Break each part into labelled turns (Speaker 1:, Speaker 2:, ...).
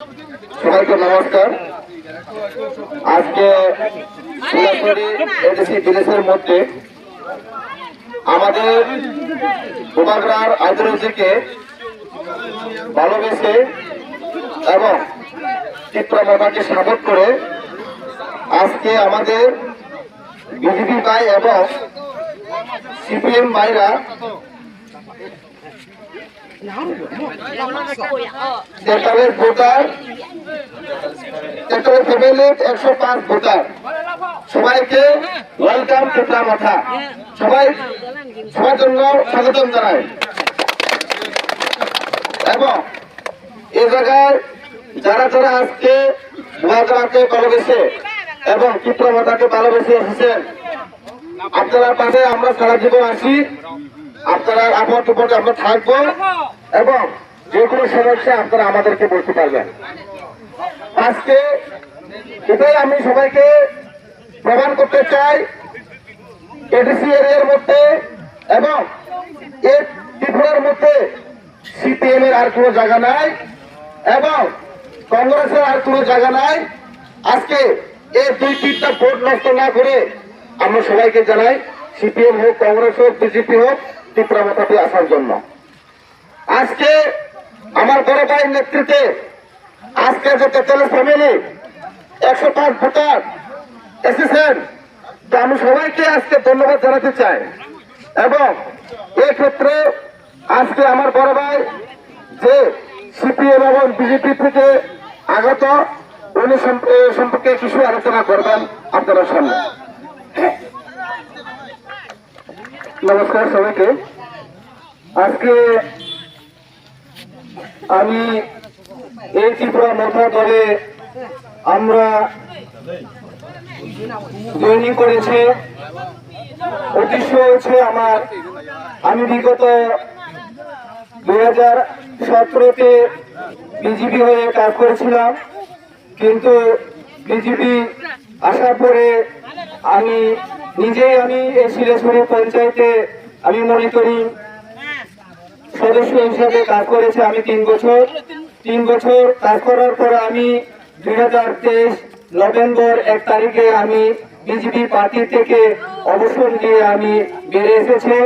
Speaker 1: সবাইকে নমস্কার। আজকে সরাসরি এডিসি ভিলেজের মধ্যে আমাদের উপগ্রার আইডিওলজিকে ভালোবেসে এবং চিত্রমাতাকে সাপোর্ট করে আজকে আমাদের বিজেপি ভাই এবং সিপিএম ভাইরা তেতালের ভোটার, তেতালের ফ্যামিলির 105 ভোটার সবাইকে ওয়েলকাম টুকরা মাথা, সবার জন্য স্বাগতম জানাই। এবং এই জায়গায় যারা যারা আজকে ভোটারকে ভালোবেসে এবং টুকরা মাথাকে ভালোবেসে এসেছেন, আপনার পাশে আমরা সারা জীবন আসি, আপনারা আমার উপর আমরা থাকবো এবং যে কোনো সমস্যা আপনারা আমাদেরকে বলতে পারবেন। আজকে এটাই আমি সবাইকে প্রমাণ করতে চাই, এডিসি এরিয়ার মধ্যে এবং এই ত্রিপুরার মধ্যে সিপিএম এর আর কোনো জায়গা নাই এবং কংগ্রেসের আর কোনো জায়গা নাই। আজকে এই দুই তিনটা ভোট নষ্ট না করে আমরা সবাইকে জানাই, সিপিএম হোক, কংগ্রেস হোক, বিজেপি হোক, ত্রিপুরা মাথাতে আসার জন্য। আজকে আমার বড় ভাইয়ের নেতৃত্বে আজকে যে তেতালের ফ্যামিলি 105 ভোটার এসেছেন, তো আমি সবাইকে আজকে ধন্যবাদ জানাতে চাই। এবং এই ক্ষেত্রে আজকে আমার বড় ভাই যে সিপিএম এবং বিজেপি থেকে আগত, উনি সম্পর্কে কিছু আলোচনা করবেন আপনাদের সামনে। নমস্কার সবাইকে। আজকে আমি এই ত্রিপুরা মাথা দলে আমরা জয়েনিং করেছে, উদ্দেশ্য হচ্ছে আমি বিগত 2017-তে বিজেপি হয়ে কাজ করেছিলাম, কিন্তু বিজেপি আসার পরে আমি নিজেই এই শিলাছড়ি পঞ্চায়েতে আমি মনিটরিং সদস্য হিসাবে কাজ করেছি। আমি 3 বছর কাজ করার পর আমি 2023 নভেম্বর 1 তারিখে আমি বিজেপি পার্টি থেকে অবসর নিয়ে আমি বেরিয়ে এসেছি।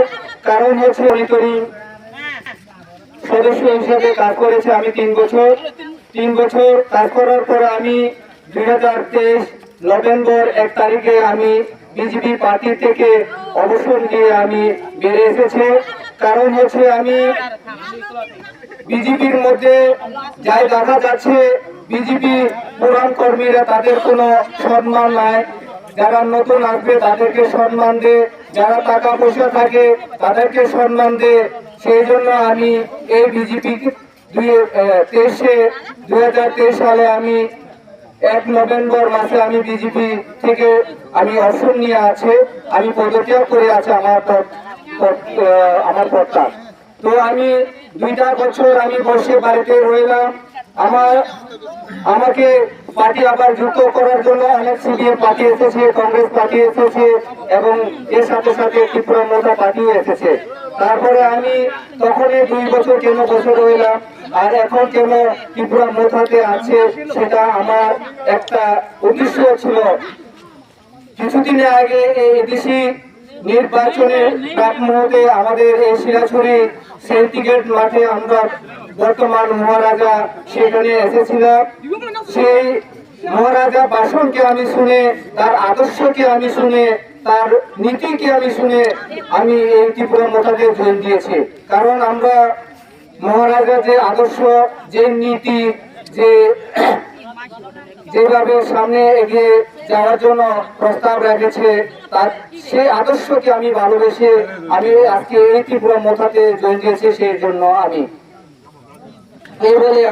Speaker 1: কারণ হচ্ছে মনিটরিং সদস্য হিসাবে কাজ করেছি আমি 3 বছর কাজ করার পর আমি 2023 নভেম্বর 1 তারিখে আমি বিজেপি পার্টি থেকে অবসর নিয়ে আমি বেরিয়ে এসেছি। কারণ হচ্ছে আমি বিজেপির মধ্যে যাই দেখা যাচ্ছে, বিজেপি পুরান কর্মীরা তাদের কোনো সম্মান নাই, যারা নতুন আসবে তাদেরকে সম্মান দে, যারা টাকা পয়সা থাকে তাদেরকে সম্মান দে। সেই জন্য আমি এই বিজেপি 2023 সালে আমি 1 নভেম্বর মাসে আমি বিজেপি থেকে আমি অবসর নিয়ে আছে, আমি পদত্যাগ করে আছে আমার পদটা। তো আমি 2টা বছর আমি বসে বাড়িতে রইলাম। আমাকে পার্টি আবার যুক্ত করার জন্য অনেক সিপিএম পার্টি এসেছে, কংগ্রেস পার্টি এসেছে এবং এর সাথে সাথে ত্রিপুরা মোর্চা পার্টিও এসেছে। তারপরে আমি তখনই 2 বছর কেন বসে রইলাম, আর এখন কেন ত্রিপুরা মোর্চাতে আছে, সেটা আমার একটা উদ্দেশ্য ছিল। কিছুদিন আগে এই এডিসি নির্বাচনের প্রাক মুহূর্তে আমাদের এই শিলাছড়ি সেন্টিগ্রেড মাঠে আমরা বর্তমান মহারাজা সেখানে এসেছিলাম। সেই মহারাজা ভাষণকে আমি শুনে, তার আদর্শকে আমি শুনে, তার নীতিকে আমি শুনে আমি এই ত্রিপুরা মোর্চাতে যোগ দিয়েছি। কারণ আমরা মহারাজা যে আদর্শ, যে নীতি, যেভাবে সামনে এগিয়ে যাওয়ার জন্য প্রস্তাব রেখেছে, তার সেই আদর্শকে আমি ভালোবেসে আমি আজকে এই ত্রিপুরা মোর্চাতে যোগ দিয়েছি। সেই জন্য আমি এই বলে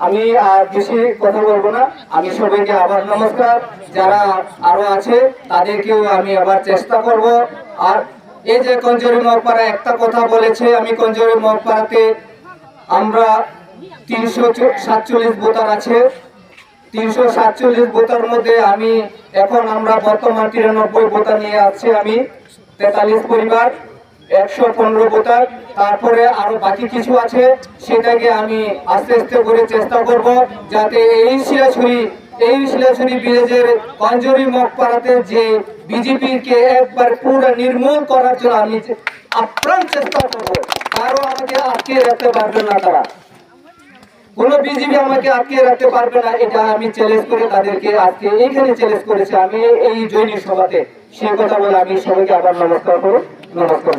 Speaker 1: আমি আর বেশি কথা বলবো না। আমি সবাইকে আবার নমস্কার, যারা আরো আছে তাদেরকেও আমি আবার চেষ্টা করব। আর এই যে কঞ্জরি মগপাড়া একটা কথা বলেছে, আমি কঞ্জরি মগপাড়াতে আমরা 347 ভোটার আছে। 347 ভোটার মধ্যে আমরা বর্তমান 93 ভোটার নিয়ে আছি, আমি 43 পরিবার।
Speaker 2: 115 ভোটার। তারপরে আরো বাকি কিছু আছে, সেটাকে আমি আস্তে আস্তে করে চেষ্টা করব যাতে এই শিলাছড়ি ব্রিজের কঞ্জরি মগপাড়াতে যে বিজেপিকে একবার পুরো নির্মূল করার জন্য আমি আপ্রাণ চেষ্টা করব। কারো আমাকে আটকে রাখতে পারবে না, তারা কোনো বিজেপি আমাকে আটকে রাখতে পারবে না, এটা আমি চ্যালেঞ্জ করে তাদেরকে আজকে এইখানে চ্যালেঞ্জ করেছি আমি এই জৈনিক সভাতে। সেই কথা বলে আমি সবাইকে আবার নমস্কার করব। নমস্কার।